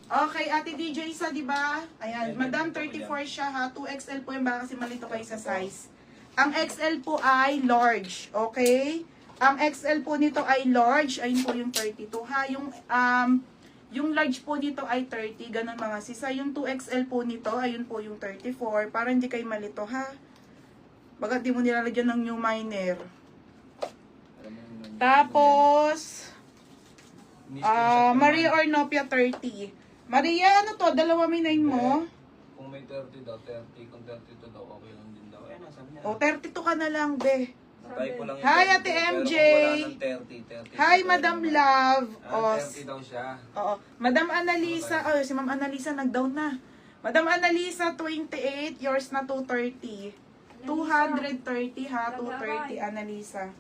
Okay, Ate DJ Isa, di ba? Ayan, Madam 34 siya ha. 2XL po yung baka kasi malito kayo sa size. Ang XL po ay large, okay? Ang XL po nito ay large, ayun po yung 32 ha. Yung large po nito ay 30, ganun mga sisa. Yung 2XL po nito, ayun po yung 34, para hindi kayo malito ha. Bagat di mo nilalagyan ng new miner. Tapos, Maria Ornopia 30. Maria, ano to? Dalawa may 9 mo? Kung may 30 daw, 30. Kung 32 daw, okay lang din daw. Eh, nasabi niya. O, 32 ka na lang, be. Typo lang Hi, yung Ate 32, MJ. pero kung wala ng 30. Hi, Madam Love. O, 30 daw siya. oo. Madam Annalisa. Oh, si Ma'am Annalisa nag-down na. Madam Annalisa, 28. Yours na 230. 230 ha, 230 Annalisa.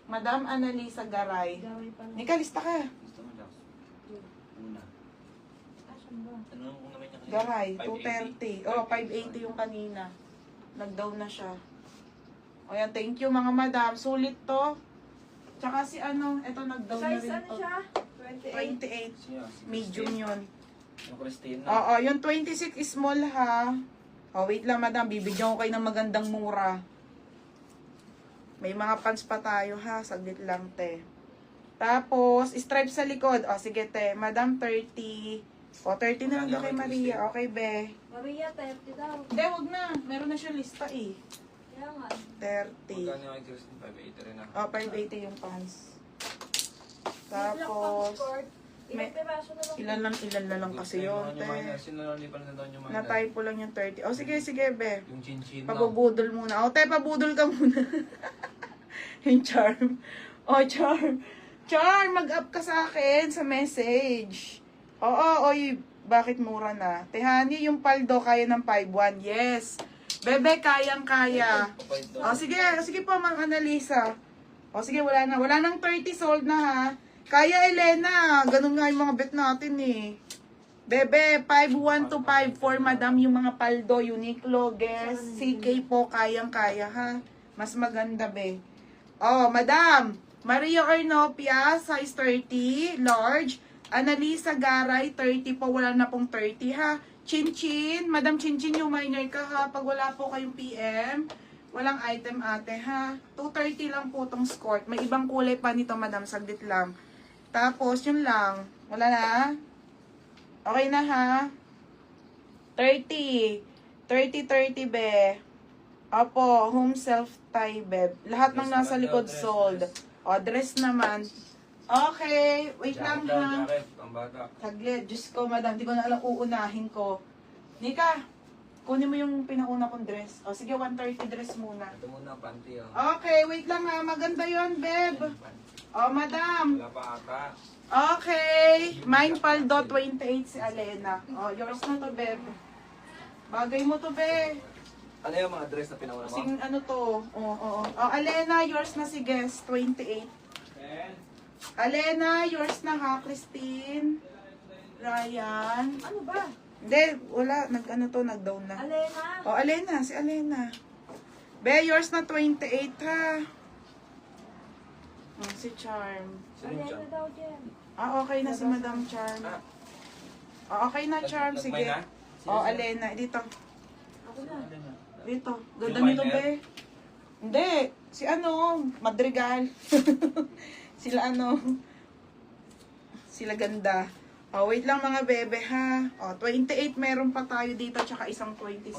Madam Annalisa Garay. Nika, lista ka. Gusto mo, Jax? Una. Ano kung naman niya kanina? Garay, 580. 230. Oh, 580 yung kanina. Nag-down na siya. O yan, thank you mga madam. Sulit to. Tsaka si ano, eto nag-down na Size rin ano to. siya? 28. 28. Siya, si Medium Christine. yun. Yung Christine na. Oo, yung 26 is small ha. Oh, wait lang madam, bibigyan ko kayo ng magandang mura. May mga pants pa tayo ha, saglit lang te. Tapos, stripe sa likod. O, sige te, madam 30. O, 30 na lang daw kay Maria. Okay, be. Maria, 30 daw. Hindi, wag na. Meron na siya lista eh. Kaya nga. 30. Magkano yung kay Christine? 580 rin na. O, 580 yung pants. May black pang Tapos, skirt. Ilang may- piraso na lang. ilan na lang kasi yun, te. Sinalipan na daw yung minor. Na-type po lang yung 30. O, sige, sige, be. Yung chin-chin na. Pabubudol muna. O, te, pabudol ka muna. Yung charm. O, charm. Charm, mag-up ka sa akin sa message. Oo, oy, bakit mura na? Tehani, yung paldo kaya ng 5.1. Yes. Bebe, kayang-kaya. O, sige, sige po, Ma'am Annalisa. O, sige, wala na. Wala nang 30 sold na, ha. Kaya, Elena. Ganun nga yung mga bet natin, eh. Bebe, 5.1 to 5.4, madam, yung mga paldo, Uniqlo, Guess, CK po, kayang-kaya, ha. Mas maganda, be. Oh, madam, Maria Ornopia, size 30, large. Annalisa Garay, 30 po, wala na pong 30, ha. Chin-chin, madam Chin-chin, yung minor ka, ha. Pag wala po kayong PM, walang item ate, ha. 230 lang po tong skirt. May ibang kulay pa nito, madam, saglit lang. Tapos, yun lang. Wala na. Okay na, ha. 30. 30, be. Opo, home self-tie, beb. Lahat ng nasa likod sold. O, dress naman. Okay, wait lang, ha. Jacket, pambata. Saglit, Diyos ko, madam. Di ko na alam, uunahin ko. Nika, kunin mo yung pinauna kong dress. O, sige, 130 dress muna. Ito muna, panty, oh. Okay, wait lang, ha. Maganda yon, beb. O, madam. Wala pa ata. Okay. Mine paldo, 28 si Alena. O, yours na to, beb. Bagay mo to, be. Ano yung mga dress na pinauna mo? Kasing ano to? Oo. Oh, Alena, yours na si Guess, 28. Alena, yours na ha, Christine. Ryan. Ano ba? Hindi, wala. Nag-down na. Alena. Oh, Alena, si Alena. Be, yours na 28 ha. Si Charm. Sino yung Alena John? daw dyan. Okay na si Madam Charm. Okay na, Charm. Sige. Nagmay na? Oh, Alena. Dito. Ako na. Dito. Ganda Yung nito, minor? be. Hindi. Si ano, Madrigal. Sila ano. Sila ganda. Oh, wait lang mga bebe ha. Oh, 28 meron pa tayo dito tsaka isang 20.